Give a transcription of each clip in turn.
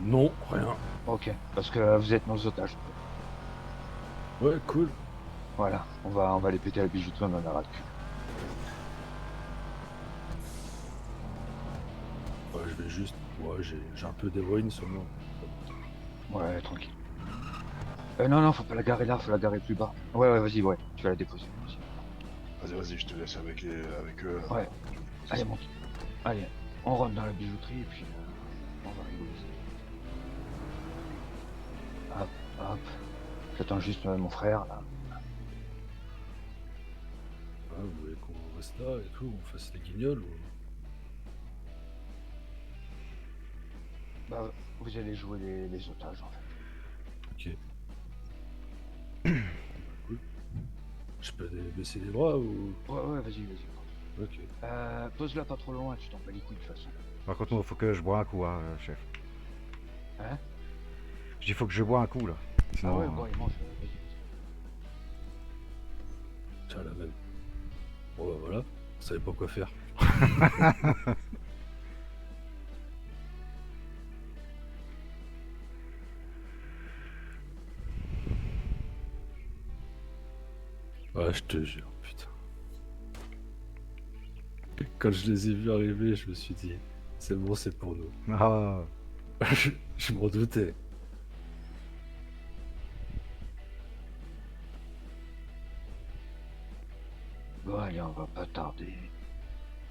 Non, rien. Ok, parce que vous êtes nos otages. Ouais, cool. Voilà, on va les péter à la bijouterie, on en a ras le cul. Ouais, je vais juste. Ouais, j'ai un peu d'héroïne sur moi. Ouais, tranquille. Non, non, faut pas la garer là, faut la garer plus bas. Ouais, ouais, vas-y, ouais, tu vas la déposer. Vas-y. Vas-y, je te laisse avec eux là. Ouais, Je vais poser allez, ça. monte. Allez, on rentre dans la bijouterie et puis on va rigoler. Hop, hop. J'attends juste mon frère là. Ah, vous voulez qu'on reste là et tout, on fasse les guignols ou. Bah, vous allez jouer les otages en fait. Ok. Cool. Je peux baisser les bras ou. Ouais, ouais, vas-y, vas-y. Ok. Pose-la pas trop loin, tu t'en bats les couilles de toute façon. Par contre, moi, faut que je bois un coup, hein, chef. Hein? Je dis, faut que je bois un coup, là. Ah Sinon, ouais, bon, il mange, vas-y, vas-y. Tiens, la même. Bon, bah voilà. On savait pas quoi faire. Ouais, je te jure, putain. Quand je les ai vus arriver, je me suis dit, c'est bon, c'est pour nous. ah, je m'en doutais. Bon, allez, on va pas tarder.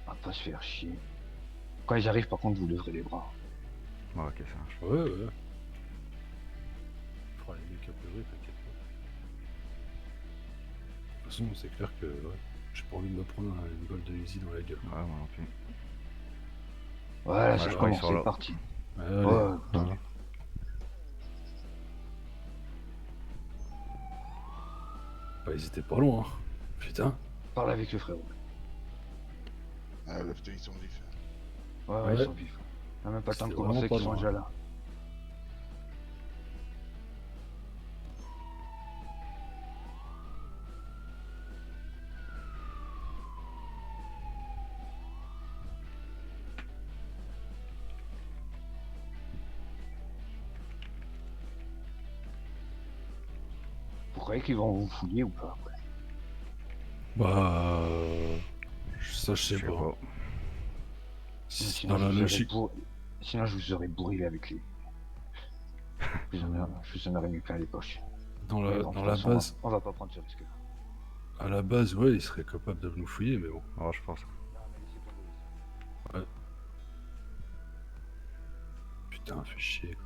On va pas se faire chier. Quand ils arrivent, par contre, vous leverez les bras. bon, ok, ça marche. Ouais, ouais. On fera les mecs apeurés, t'inquiète pas. De toute façon, c'est clair que ouais, j'ai pas envie de me prendre une balle de Uzi dans la gueule. Ouais, moi non plus. Voilà, Ouais, ça je crois qu'ils recommence, sont c'est là. parti. Allez, Ouais, hein. tendu. Bah, ils étaient pas loin. Putain. Parle avec le frérot. Ah, lève-toi, ils sont vifs. Ouais, ouais, Ouais. ils sont vifs. On a même pas le temps de C'était commencer vraiment pas qu'ils sont loin. déjà là. Vous croyez qu'ils vont vous fouiller ou pas après? Bah. Ça, je sais Je sais pas. pas. Si Sinon, dans la logique. Sinon, je vous aurais bourré avec les. Je vous en aurais mis plein les poches. Dans Mais la, bon, de dans toute la façon, base. on va pas prendre ce risque-là. À la base, ouais, ils seraient capables de nous fouiller, mais bon. Oh, je pense. Ouais. Putain, fait chier.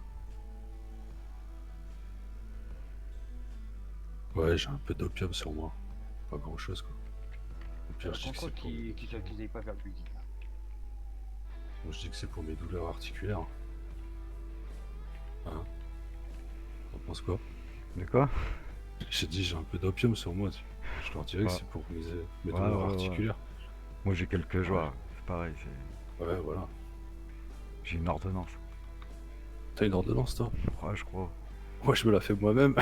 Quoi. Ouais, j'ai un peu d'opium sur moi. Pas grand chose, quoi. Au pire, je dis que Contrôle c'est pour mes... qu'ils aillent pas vers le building. Moi, je dis que c'est pour mes douleurs articulaires. Hein? T'en penses quoi? De quoi? J'ai dit j'ai un peu d'opium sur moi. Je leur dirais que Ouais. c'est pour mes Ouais, douleurs ouais, ouais. articulaires. Moi, j'ai quelques joies. Ouais. C'est pareil, Ouais, voilà. j'ai une ordonnance. T'as une ordonnance, toi? Ouais, je crois. Moi, je me la fais moi-même.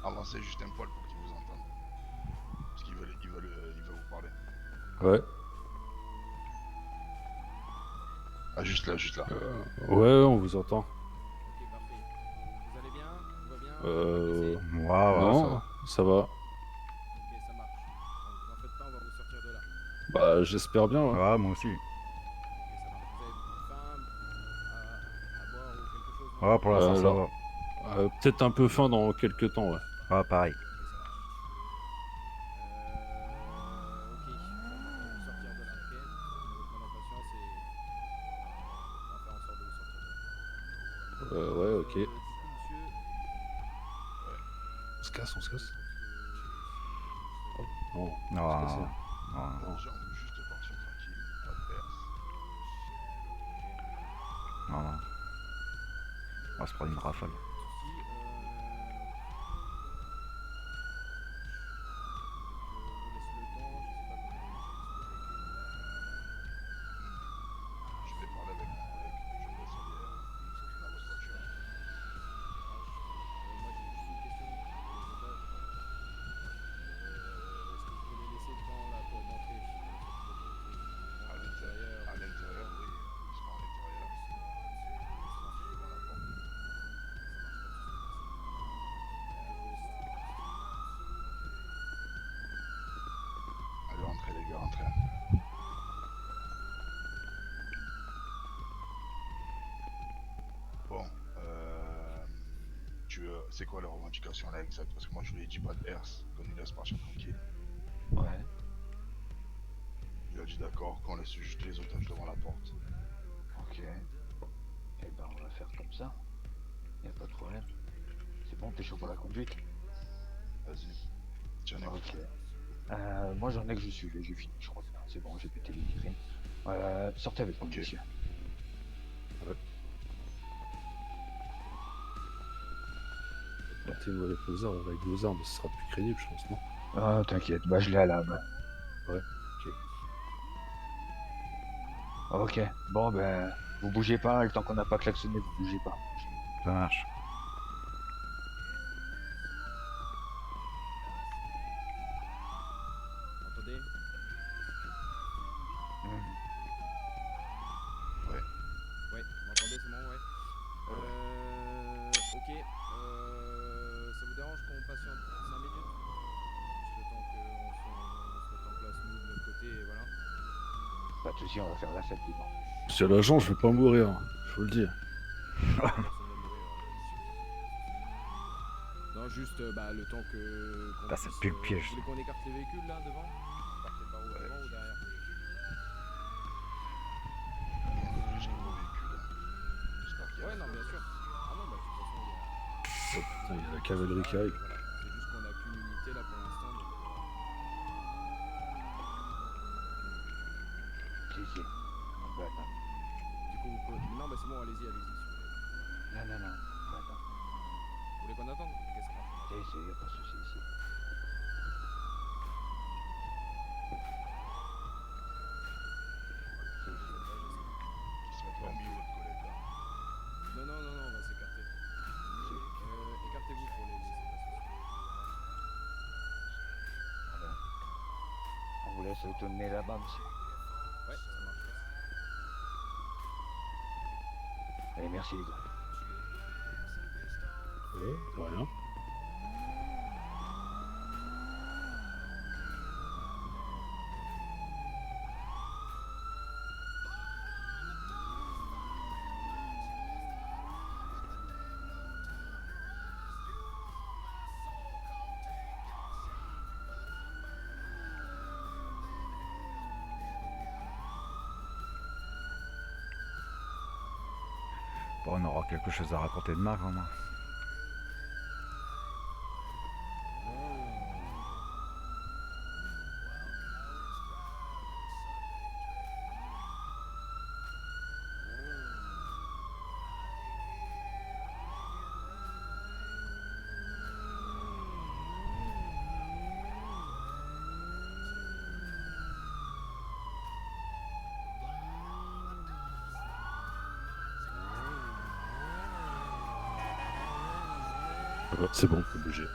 Avancez juste un poil pour qu'ils vous entendent. Parce ils veulent vous parler. Ouais. Ah, juste là, juste là. Ouais, on vous entend. Ok, parfait. Vous allez bien? Tout va bien? Ouais, ouais, Non, ça va. Ok, ça marche. Donc, vous en faites pas, on va vous sortir de là. Bah, j'espère bien, ouais. Ouais, moi aussi. Ok, ça marche. Vous avez faim à boire ou quelque chose, non? Ouais, pour l'instant, ça Alors, va. peut-être un peu faim dans quelques temps, ouais. Ouais, pareil. Ok, ça marche. Ok, bon, bah, on va vous sortir de là, ok? Votre bonne impatience et on va faire en sorte de vous sortir de là. Ouais, ok. Du coup, monsieur, On se casse, on se casse. Non, Non, on se casse, non, hein. non. Non. On veut juste partir tranquille, pas de perse. Non. On va se prendre une rafale. Je vais parler avec mon collègue, je vous laisse aller dans votre voiture. Moi j'ai juste une question pour les otages. Est-ce que vous pouvez laisser devant la porte d'entrée À l'intérieur, oui, ils seront à l'intérieur. Devant la porte. Allez, entrez les gars, entrez. Bon, c'est quoi la revendication là exact? Parce que moi je lui ai dit pas de herse, qu'on nous laisse partir tranquille. Ouais. Il a dit d'accord, qu'on laisse juste les otages devant la porte. Ok. Eh ben, on va faire comme ça. Y a pas de problème. C'est bon, t'es chaud pour la conduite? Vas-y. Tiens, Ok. Moi, j'en ai que je suis, j'ai fini, je crois. C'est bon, j'ai pété les vitrines. Sortez avec moi, Ok. monsieur. Partez-nous avec nos armes, avec nos armes, ce sera plus crédible, je pense, non? Ah, t'inquiète, bah, je l'ai à la main. Ouais, Ok. Bon, ben, vous bougez pas, le temps qu'on n'a pas klaxonné, vous bougez pas. Ça marche. Entendez? Hmm. Ouais. Ouais, vous m'entendez, c'est bon, ouais. Ok, ça vous dérange qu'on patiente 5 minutes? Juste le temps qu'on se mette en place nous de notre côté et voilà. Pas de soucis, on va faire la fête, dis donc. Monsieur l'agent, je vais pas mourir, je vous le dis. Personne va mourir ici. Non, juste le temps que qu'on Ah, ça puisse, pue le piège, vous voulez qu'on écarte les véhicules là devant? Vous partez par où, Ouais. devant ou derrière? Il y en a plus que vos véhicules. J'espère qu'il y a Ouais, la non, bien flotte. sûr. Ah non, bah de toute façon, il y a... Oh putain, il y a la cavalerie qui arrive. Voilà. C'est juste qu'on a qu'une unité là pour l'instant, donc... Si. Bah, non. Du coup, vous pouvez... Non, bah c'est bon, allez-y, si vous voulez. Non. Bah, non. Vous voulez qu'on attende? Ok, ça marche. Si, y a pas de soucis ici. Qui se mettent pas au milieu, votre collègue là. Non, on va s'écarter. Écartez-vous pour les laisser passer. Voilà. On vous laisse retourner là-bas, monsieur. Ouais, ça marche. Allez, merci, les gars. Ouais, de rien. Bon, on aura quelque chose à raconter demain, quand même. C'est bon, faut bouger.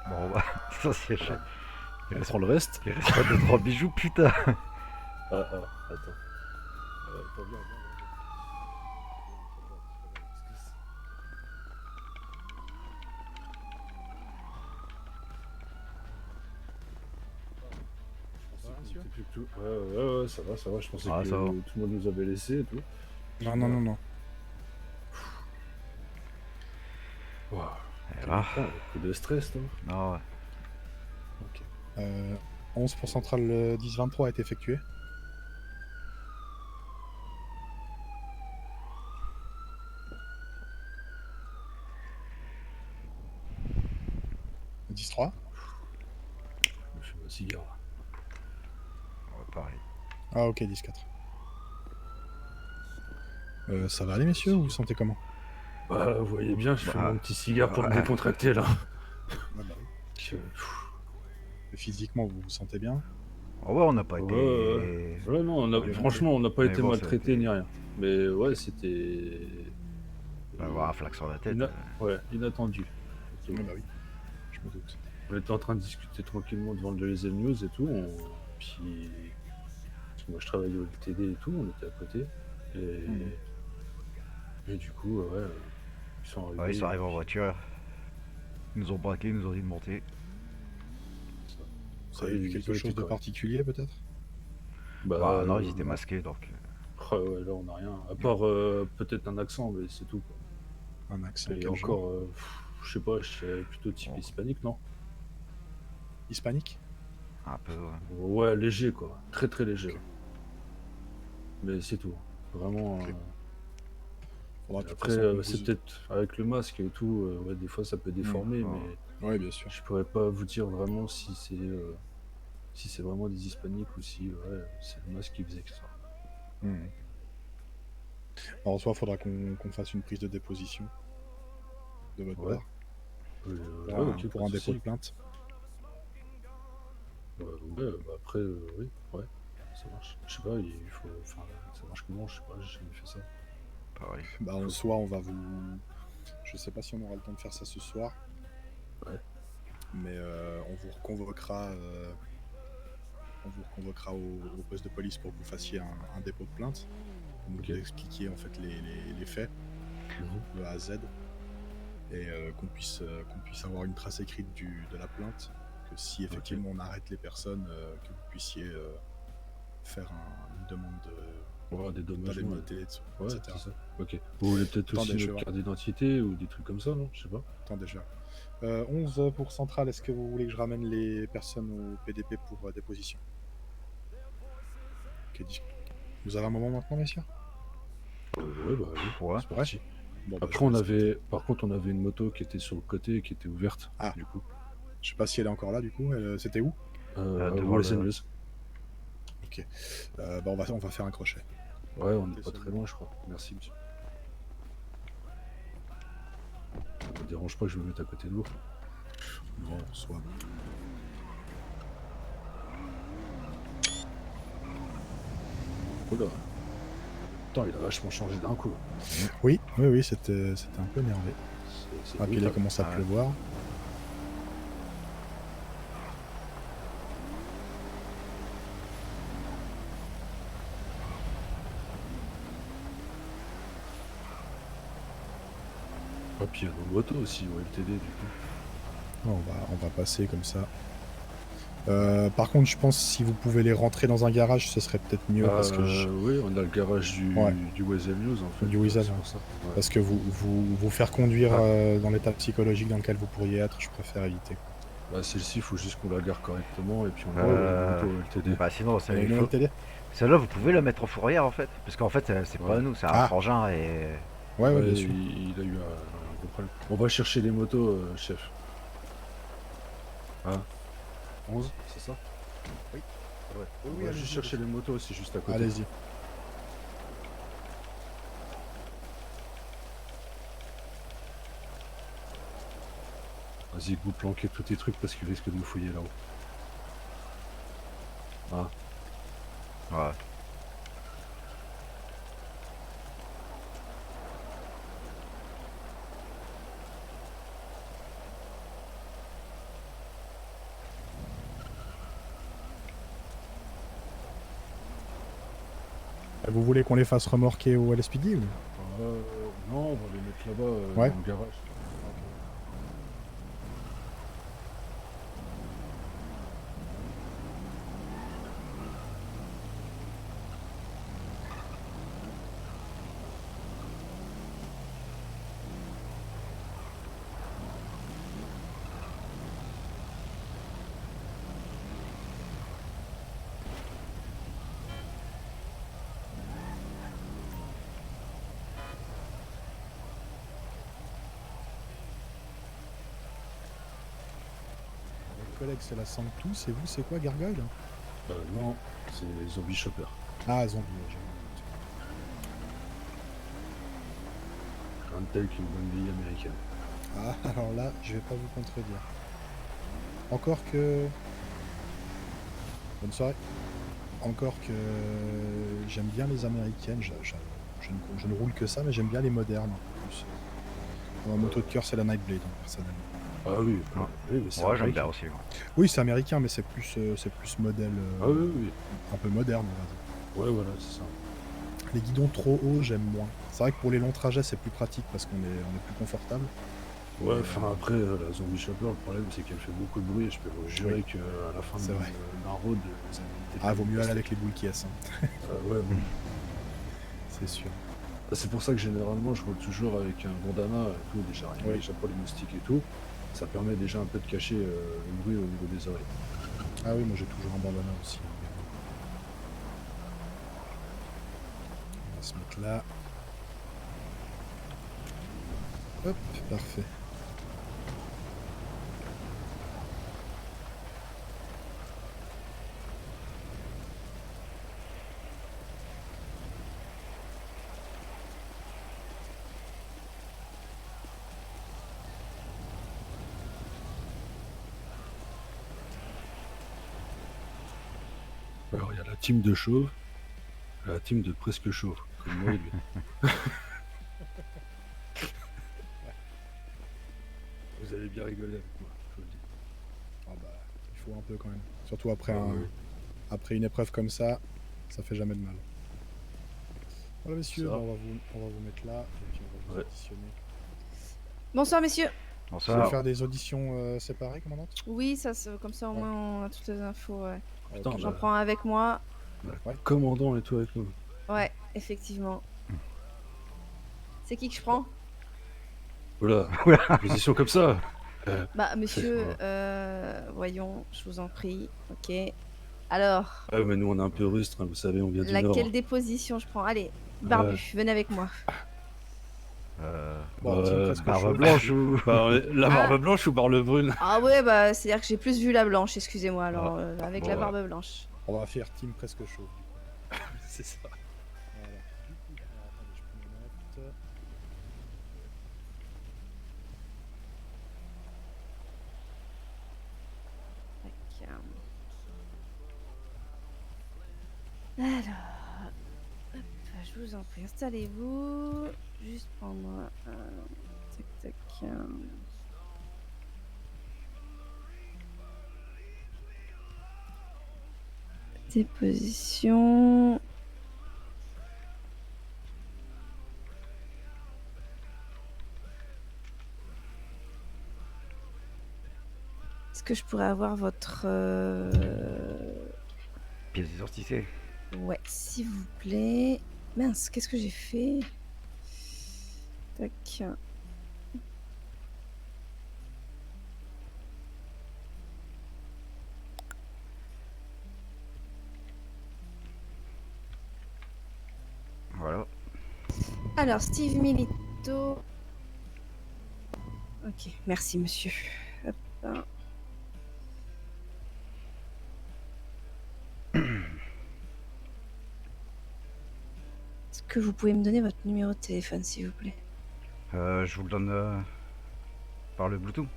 Bon, bah, ça c'est cher. On prend le reste. Il reste pas 2-3 bijoux, putain. Attends. Pas bien. Ouais, ça va, je pensais Ah, que ça va. tout le monde nous avait laissé et tout. Non. Wow. Et là. Coup de stress, non? Ah ouais. Ok. 11 pour centrale 10-23 a été effectué. 10-3. Je fais ma cigare. Ouais, pareil. Ah ok, 10-4. Ça va aller messieurs, ou vous vous sentez comment? Bah, vous voyez bien, je fais Bah, mon petit cigare pour me ouais. décontracter là. Ouais, bah oui. Je- Et physiquement, vous vous sentez bien? Oh, ouais, on n'a pas Ouais, été. ouais, non, franchement, on n'a pas Mais été bon, ça a maltraité été- ni rien. Mais ouais, c'était. Bah, avoir un flaque sur la tête. Ouais, inattendu. Ouais, bah oui. Je me doute. On était en train de discuter tranquillement devant le deuxième news et tout. Puis. Parce que moi je travaillais au LTD et tout, on était à côté. Et, et du coup, ouais, ils sont arrivés. Ouais, ils sont arrivés en voiture. Ils nous ont braqué, ils nous ont dit de monter. Vous avez vu quelque ils chose étaient de corrects. particulier peut-être? Bah, non, ils étaient masqués donc. Ouais, là on n'a rien. À part peut-être un accent, mais c'est tout. Quoi. Un accent Et quel genre? encore, je sais pas, c'est plutôt type Oh. hispanique, non? Hispanique? Un peu. Ouais, léger quoi, très très léger. Ok. Ouais. Mais c'est tout. Vraiment. Ok. Faudra de toute Après, façon qu'on c'est vous- peut-être avec le masque et tout, ouais, des fois ça peut déformer, Oh. mais Ouais, bien sûr. je pourrais pas vous dire vraiment si c'est vraiment des hispaniques ou si c'est le masque qui faisait que ça. Alors, en soi, faudra qu'on fasse une prise de déposition de votre Ouais. part Ouais, pour ok, pour pas un de dépôt de souci. plainte. Ouais, bah après, oui, ouais, ça marche. Je sais pas, il faut. Enfin, ça marche comment? Je sais pas, j'ai jamais fait ça. Pareil. Bah, en soi, on va vous. Je sais pas si on aura le temps de faire ça ce soir. Ouais. Mais on vous reconvoquera. On vous reconvoquera au poste de police pour que vous fassiez un dépôt de plainte. Pour Ok. nous expliquer en fait les faits de A à Z. Et qu'on puisse avoir une trace écrite de la plainte. Que si effectivement on arrête les personnes, que vous puissiez faire une demande Ouais, des dommages. d'indemnité, Ouais, etc. c'est ça. Ok. Vous voulez peut-être Attendez, aussi je vais notre voir. carte d'identité ou des trucs comme ça, non? Je sais pas. Attends déjà. 11 pour Centrale, est-ce que vous voulez que je ramène les personnes au PDP pour déposition? Ok, vous avez un moment maintenant, messieurs? Ouais, bah oui. Ouais. C'est parti. Bon, bah, Après, je vous laisse par contre, on avait une moto qui était sur le côté et qui était ouverte. Ah. Du coup. Je sais pas si elle est encore là, du coup. C'était où? Devant West le- News. Ok. Bah, on va faire un crochet. Ouais, on n'est pas très loin, je crois. Merci, monsieur. Ça me dérange pas que je me mette à côté de vous. Non, soit. Oula. Putain, il a vachement changé d'un coup. Oui, c'était un peu énervé. C'est Ah, puis il a brutal. commencé à Ah ouais. pleuvoir. Ah, puis il y a nos motos aussi, au LTD, du coup. On va passer comme ça. Par contre, je pense si vous pouvez les rentrer dans un garage, ce serait peut-être mieux parce que Oui, on a le garage Ouais. du Weasel News, en fait. Du Weasel, C'est ouais. pour ça. Ouais. parce que vous faire conduire Ah. dans l'état psychologique dans lequel vous pourriez être, je préfère éviter. Bah, celle-ci, il faut juste qu'on la gare correctement et puis on a Euh, la moto au LTD. Bah, sinon, Et une LTD? celle-là, vous pouvez la mettre en fourrière en fait. Parce qu'en fait, c'est pas Ouais. nous, c'est un Ah. frangin et. Ouais, Ouais, bien sûr. il a eu un gros problème. On va chercher les motos, chef. Hein 11, c'est ça? Oui. Ouais. Oui, On va allez-y, juste chercher les motos, c'est juste à côté. Allez-y. Vas-y, vous planquez tous tes trucs parce qu'il risque de nous fouiller là-haut. Ah, Ouais. Vous voulez qu'on les fasse remorquer au LSPD ou... non, on va les mettre là-bas, Ouais. dans le garage. collègue, c'est la Sanctus, et vous, c'est quoi, Gargoyle? Non, c'est Zombie Shopper. Ah, zombie, j'ai Rien de tel qu'une bonne vieille américaine. Ah, alors là, je vais pas vous contredire. Encore que... Bonne soirée. Encore que j'aime bien les américaines, je ne roule que ça, mais j'aime bien les modernes en plus. Mon moto de cœur, c'est la Nightblade, hein, personnellement. Ah oui, oui, mais c'est Ouais, j'aime américain. bien aussi. Ouais. Oui, c'est américain, mais c'est plus modèle, Ah oui, oui, un peu moderne, on va dire. oui. Ouais, voilà, c'est ça. Les guidons trop hauts, j'aime moins. C'est vrai que pour les longs trajets, c'est plus pratique parce qu'on est plus confortable. Ouais, enfin après, la Zombie Shopper, le problème c'est qu'elle fait beaucoup de bruit et je peux vous jurer Oui. qu'à la fin C'est vrai. d'un road, ça va être Ah, vaut mieux aller avec les boules qui est, hein. Ouais, bon. C'est sûr. C'est pour ça que généralement je roule toujours avec un bandana et tout, déjà rien Oui. déjà pour les moustiques et tout. Ça permet déjà un peu de cacher le bruit au niveau des oreilles. Ah oui, moi j'ai toujours un bandana aussi. On va se mettre là. Hop, parfait. Alors il y a la team de chauve, la team de presque chauve, comme moi et lui. Vous allez bien rigoler avec moi, je vous le dis. Ah bah, il faut un peu quand même. Surtout après, Ah oui. après une épreuve comme ça fait jamais de mal. Voilà messieurs, Ça. bah, on va vous mettre là, et puis on va vous Ouais. auditionner. Bonsoir messieurs. Vous voulez Bonsoir. faire des auditions séparées, commandante? Oui, comme ça au Ouais. moins on a toutes les infos. Ouais. Putain, Ok. J'en bah, prends un avec moi. Ouais. commandant et tout avec nous. Ouais, effectivement. C'est qui que je prends? Oula, position comme ça. Bah monsieur, Ouais. voyons, je vous en prie. Ok. Alors, Ah mais nous on est un peu rustres, hein, vous savez, on vient du Nord. laquelle des positions je prends? Allez, Barbu, venez avec moi. Bon, team presque Barbe chaud. blanche ou... La barbe blanche ou barbe brune? Ah ouais, bah c'est-à-dire que j'ai plus vu la blanche, excusez-moi, alors avec bon, la barbe blanche. On va faire team presque chaud. Du coup. C'est ça. Voilà. Du coup, alors, attendez, je prends mes notes. Tac. Alors, hop, je vous en prie, installez-vous. Juste prendre un... Tac, tac. Déposition. Est-ce que je pourrais avoir votre... Pièce d'identité. Ouais, s'il vous plaît. Mince, qu'est-ce que j'ai fait? Tac. Voilà. Alors, Steve Milito. Ok, merci monsieur. Hop. Est-ce que vous pouvez me donner votre numéro de téléphone, s'il vous plaît? Je vous le donne par le Bluetooth.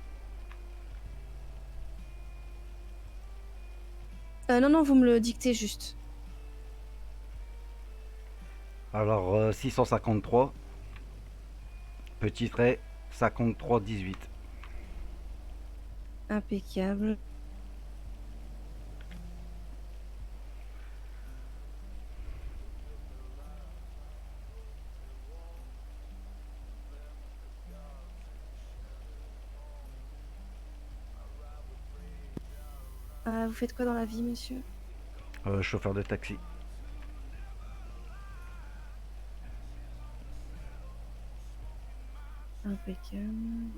Non, non, vous me le dictez juste. Alors, 653, petit trait, 53 18. Impeccable. Vous faites quoi dans la vie, monsieur? Chauffeur de taxi. Impeccable.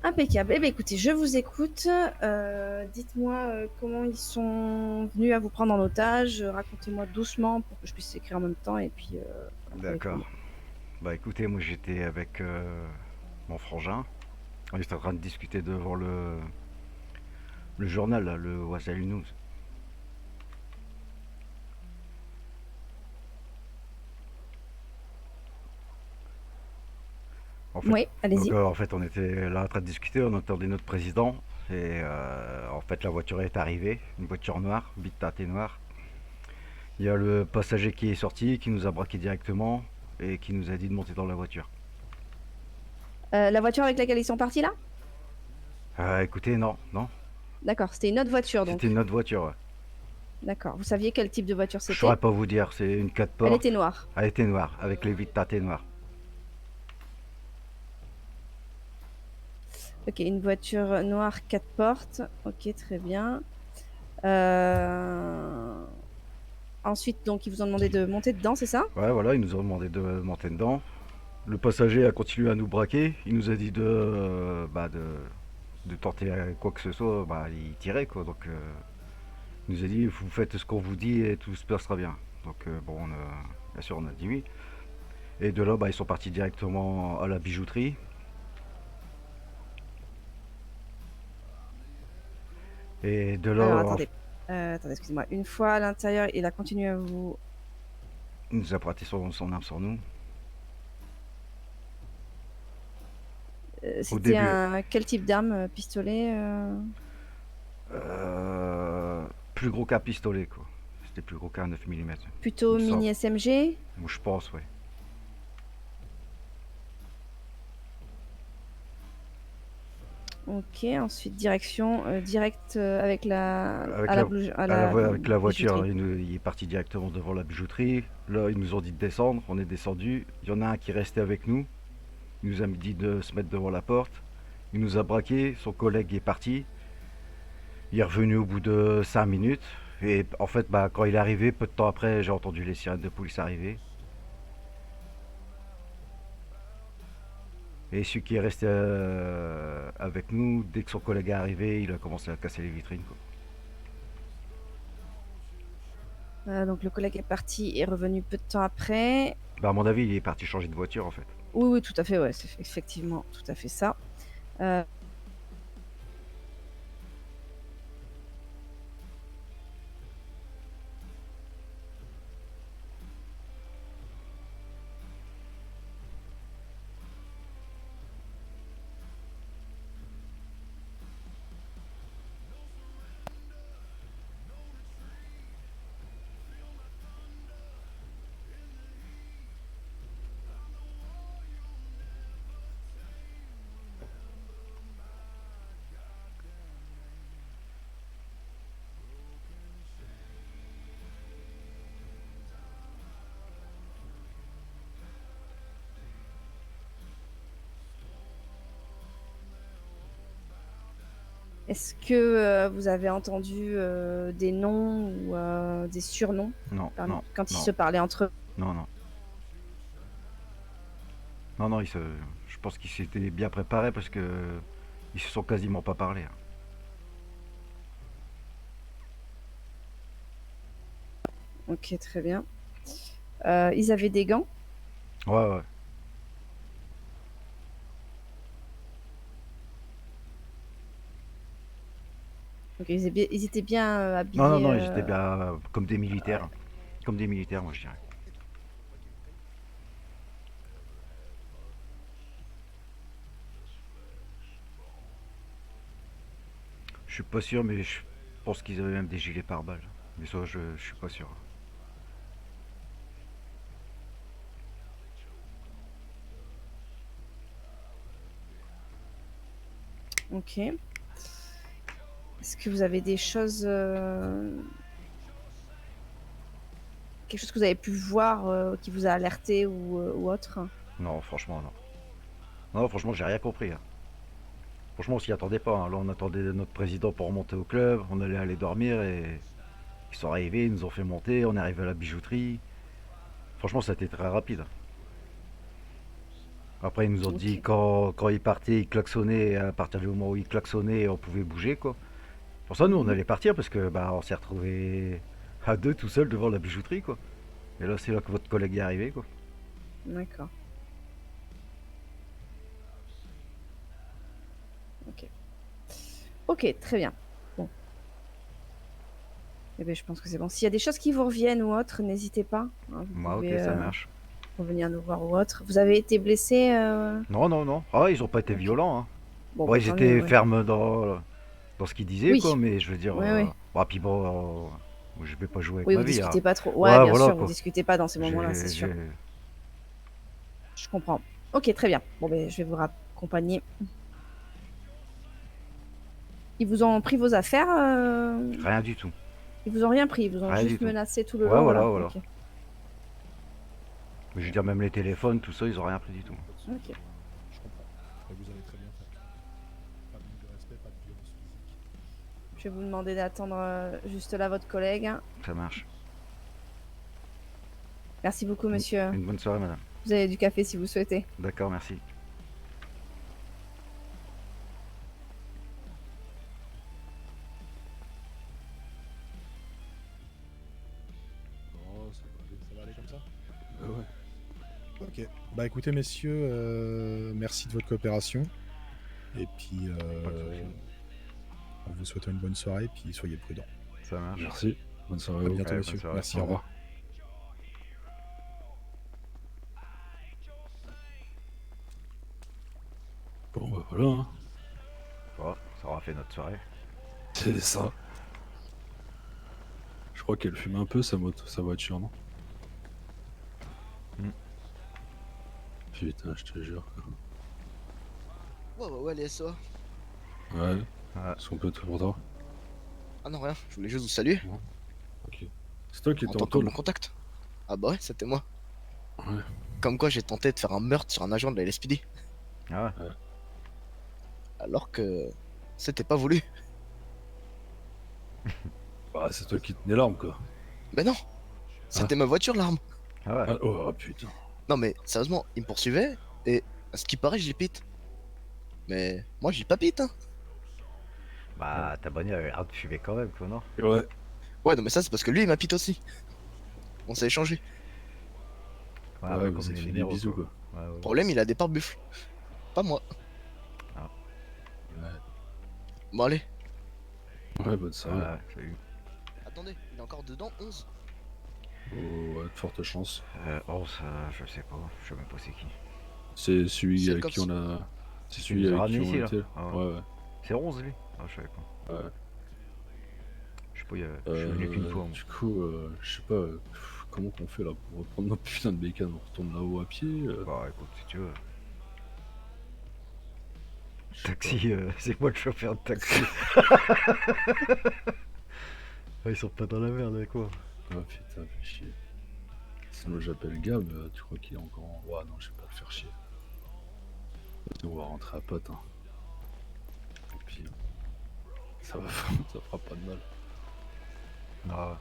Impeccable. Eh bien, écoutez, je vous écoute. Dites-moi comment ils sont venus à vous prendre en otage. Racontez-moi doucement pour que je puisse écrire en même temps. Et puis. D'accord. Bah écoutez, moi j'étais avec mon frangin. On était en train de discuter devant le journal, là, le Wassail News. En fait, Oui, allez-y. donc, en fait, on était là en train de discuter, on entendait notre président. Et en fait, la voiture est arrivée, une voiture noire, vitre teintée noire. Il y a le passager qui est sorti, qui nous a braqué directement et qui nous a dit de monter dans la voiture. La voiture avec laquelle ils sont partis là? Écoutez, non, non, D'accord, c'était une autre voiture donc. c'était une autre voiture. Ouais. D'accord. Vous saviez quel type de voiture Je c'était? saurais pas vous dire, c'est une 4 Elle portes. était noire. Elle était noire, avec les vitres teintées noires. Ok, une voiture noire 4 portes. Ok, très bien. Euh, Ensuite, donc, ils vous ont demandé de monter dedans, c'est ça? Ouais, voilà, ils nous ont demandé de monter dedans. Le passager a continué à nous braquer. Il nous a dit de tenter quoi que ce soit. Bah, il tirait, quoi. Donc, il nous a dit, vous faites ce qu'on vous dit et tout se passera bien. Donc, bon, bien sûr, on a dit oui. Et de là, bah, ils sont partis directement à la bijouterie. Et de là, Alors, attendez. Attendez, excusez-moi. Une fois à l'intérieur, il a continué à vous... il nous a prêté son arme sur nous. C'était début. quel type d'arme? Pistolet Plus gros qu'un pistolet, quoi. C'était plus gros qu'un 9 mm. Plutôt Il me mini SMG? Moi, je pense, ouais. Ok, ensuite direction direct avec la, Avec à la, la, bouge- à à la la vo- avec la voiture, bijouterie. il est parti directement devant la bijouterie. Là, ils nous ont dit de descendre, on est descendu. Il y en a un qui restait avec nous. Il nous a dit de se mettre devant la porte. Il nous a braqué, son collègue est parti. Il est revenu au bout de 5 minutes. Et en fait, bah, quand il est arrivé, peu de temps après, j'ai entendu les sirènes de police arriver. Et celui qui est resté avec nous, dès que son collègue est arrivé, il a commencé à casser les vitrines, quoi. Donc le collègue est parti et revenu peu de temps après. Bah, à mon avis, il est parti changer de voiture, en fait. Oui, oui, tout à fait, ouais, c'est effectivement tout à fait ça. Euh, Est-ce que vous avez entendu des noms ou des surnoms Non, non, quand ils non, se parlaient entre eux? non, non. Non, non, je pense qu'ils s'étaient bien préparés parce que ils se sont quasiment pas parlé, hein. Ok, très bien. Ils avaient des gants? Ouais, ouais. Donc ils étaient bien habillés. Non, non, non, ils étaient bien comme des militaires. Comme des militaires, moi je dirais. Je suis pas sûr, mais je pense qu'ils avaient même des gilets pare-balles. Mais ça, je suis pas sûr. Ok. Est-ce que vous avez des choses, quelque chose que vous avez pu voir qui vous a alerté ou autre? Non, franchement, non. Non, franchement, j'ai rien compris, hein. Franchement, on s'y attendait pas, hein. Là, on attendait notre président pour remonter au club. On allait aller dormir et ils sont arrivés, ils nous ont fait monter. On est arrivé à la bijouterie. Franchement, ça a été très rapide, hein. Après, ils nous ont dit Ok. quand ils partaient, ils klaxonnaient. Et à partir du moment où ils klaxonnaient, on pouvait bouger, quoi. Pour ça, nous, on Mhm. allait partir parce que bah, on s'est retrouvés à deux tout seuls devant la bijouterie, quoi. Et là, c'est là que votre collègue est arrivé, quoi. D'accord. Ok, très bien. Bon. Eh bien, je pense que c'est bon. S'il y a des choses qui vous reviennent ou autre, n'hésitez pas. Hein, vous Moi, ok, pouvez ça marche. revenir nous voir ou autre. Vous avez été blessé Non, non, non. Ah, ils ont pas été Ok. violents. Hein. Bon, Ouais, bah, ils tant étaient mieux, ouais. fermes dans ce qu'ils disaient, Oui. quoi, mais je veux dire. Ouais, ouais. Bah, puis bon, je vais pas jouer avec Oui, ma vous vie. discutez Hein. pas trop. Ouais, Ouais, bien voilà, sûr, vous quoi. discutez pas dans ces moments-là, c'est sûr. Je comprends. Ok, très bien. Bon, ben, je vais vous raccompagner. Ils vous ont pris vos affaires Rien du tout. Ils vous ont rien pris, ils vous ont Rien du juste tout. menacé tout le Ouais, long. voilà, voilà. Ok. Je veux dire, même les téléphones, tout ça, ils ont rien pris du tout. Ok. Je comprends. Et vous avez très bien fait. Pas de manque de respect, pas de violence physique. Je vais vous demander d'attendre juste là votre collègue. Ça marche. Merci beaucoup, monsieur. Une bonne soirée, madame. Vous avez du café si vous souhaitez. D'accord, merci. Oh, ça va aller. Ça va aller comme ça? Ouais. Ok. Bah écoutez messieurs, merci de votre coopération. Et puis Pas de souci. on vous souhaite une bonne soirée, puis soyez prudents. Ça marche. Merci. Bonne soirée. À à vous. bientôt bonne messieurs. soirée. Merci, Au au revoir. Bon, bah voilà. Hein. Bon, ça aura fait notre soirée. C'est ça. Je crois qu'elle fume un peu sa voiture, non? Putain, je te jure. Ouais, les SO. Ouais. Ouais. Est-ce qu'on peut tout pour toi? Ah non, rien, je voulais juste vous saluer. Ok. C'est toi qui En étais tant en que tôle? mon contact. Ah bah ouais, c'était moi. Ouais. Comme quoi j'ai tenté de faire un meurtre sur un agent de la LSPD. Ah ouais. Alors que c'était pas voulu. Bah, c'est toi qui tenais l'arme, quoi. Mais non, c'était ma voiture l'arme. Ah ouais. Ah, oh putain. Non mais sérieusement, il me poursuivait et à ce qui paraît j'y pite. Mais moi j'y pas pite hein. Bah, ta bagnole avait l'air de fumer quand même, quoi, non? Ouais. Ouais non mais ça c'est parce que lui il m'a pite aussi. On s'est échangé. Ouais, Ouais, comme vous avez les fait des minéraux, bisous, quoi. quoi. Ouais, ouais. Le problème il a des pare-buffles. Pas moi. Ouais. Bon allez, Ouais, bonne soirée. Ouais, salut. attendez, il est encore dedans 11. Oh, ouais, de fortes chances. Oh, ça, je sais pas. Je sais même pas c'est qui. C'est celui C'est le avec qui cops. on a. C'est Qui celui nous a avec qui ramenés on ici, là. était. Ah ouais. Ouais, ouais. C'est 11, lui? Ah, je savais pas. Ouais. Je sais pas, je suis venu qu'une fois, moi. Du coup, je sais pas, comment qu'on fait là pour reprendre notre putain de bécane? On retourne là-haut à pied? Bah, écoute, si tu veux. Je sais Taxi, c'est moi le chauffeur de taxi. Ils sont pas dans la merde, quoi. pas. Ah putain, fais chier. Sinon j'appelle Gab, tu crois qu'il est encore en. Ouais, non, je vais pas le faire chier. Vas-y, on va rentrer à pote, hein. Et puis, ça va, ça fera pas de mal. Ah.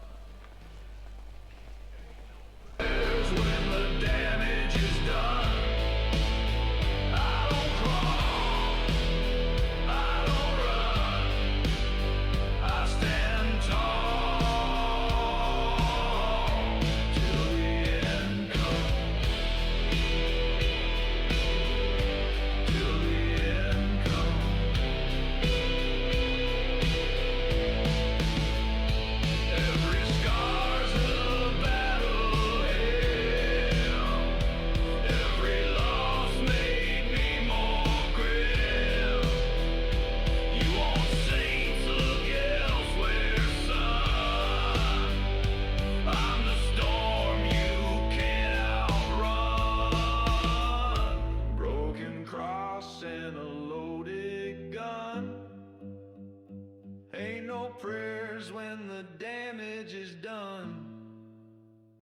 Broken cross and a loaded gun. Ain't no prayers when the damn